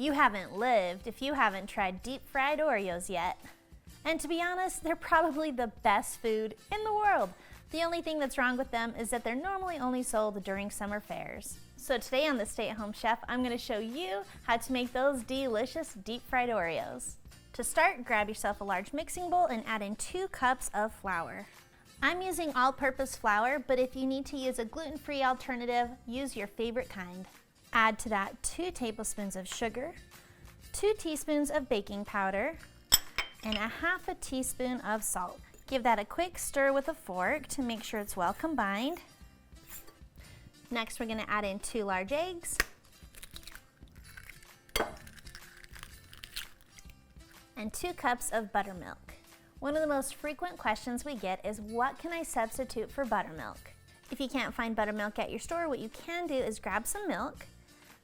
You haven't lived if you haven't tried deep fried Oreos yet. And to be honest, they're probably the best food in the world. The only thing that's wrong with them is that they're normally only sold during summer fairs. So today on the Stay at Home Chef, I'm going to show you how to make those delicious deep fried Oreos. To start, grab yourself a large mixing bowl and add in 2 cups of flour. I'm using all-purpose flour, but if you need to use a gluten-free alternative, use your favorite kind. Add to that 2 tablespoons of sugar, 2 teaspoons of baking powder, and a half a teaspoon of salt. Give that a quick stir with a fork to make sure it's well combined. Next, we're going to add in 2 large eggs, and 2 cups of buttermilk. One of the most frequent questions we get is, what can I substitute for buttermilk? If you can't find buttermilk at your store, what you can do is grab some milk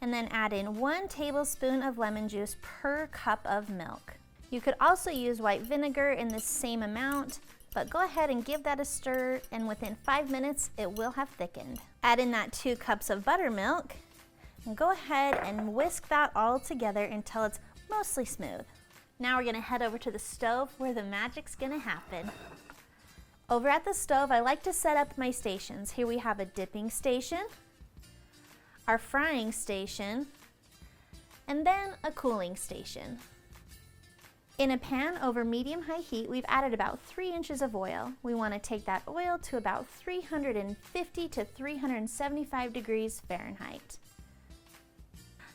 and then add in 1 tablespoon of lemon juice per cup of milk. You could also use white vinegar in the same amount, but go ahead and give that a stir, and within 5 minutes it will have thickened. Add in that 2 cups of buttermilk and go ahead and whisk that all together until it's mostly smooth. Now we're going to head over to the stove where the magic's going to happen. Over at the stove, I like to set up my stations. Here we have a dipping station, our frying station, and then a cooling station. In a pan over medium-high heat, we've added about 3 inches of oil. We want to take that oil to about 350 to 375 degrees Fahrenheit.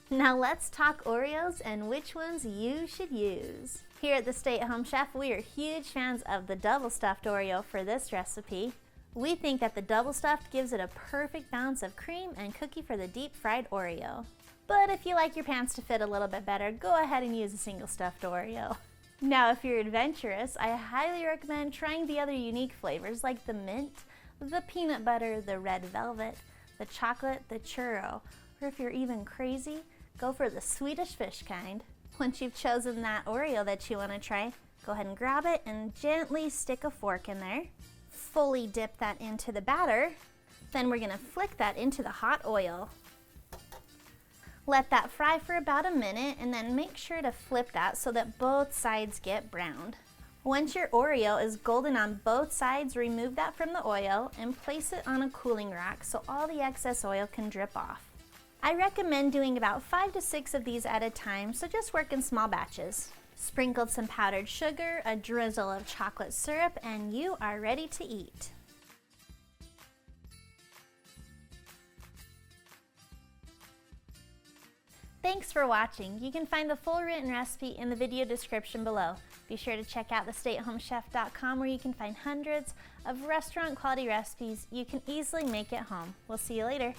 Now let's talk Oreos and which ones you should use. Here at the Stay at Home Chef, we are huge fans of the double stuffed Oreo for this recipe. We think that the double stuffed gives it a perfect balance of cream and cookie for the deep fried Oreo. But if you like your pants to fit a little bit better, go ahead and use a single stuffed Oreo. Now if you're adventurous, I highly recommend trying the other unique flavors like the mint, the peanut butter, the red velvet, the chocolate, the churro, or if you're even crazy, go for the Swedish fish kind. Once you've chosen that Oreo that you want to try, go ahead and grab it and gently stick a fork in there. Fully dip that into the batter. Then we're going to flick that into the hot oil. Let that fry for about a minute and then make sure to flip that so that both sides get browned. Once your Oreo is golden on both sides, remove that from the oil and place it on a cooling rack so all the excess oil can drip off. I recommend doing about 5 to 6 of these at a time, so just work in small batches. Sprinkle some powdered sugar, a drizzle of chocolate syrup, and you are ready to eat. Thanks for watching. You can find the full written recipe in the video description below. Be sure to check out thestayathomechef.com where you can find hundreds of restaurant quality recipes you can easily make at home. We'll see you later.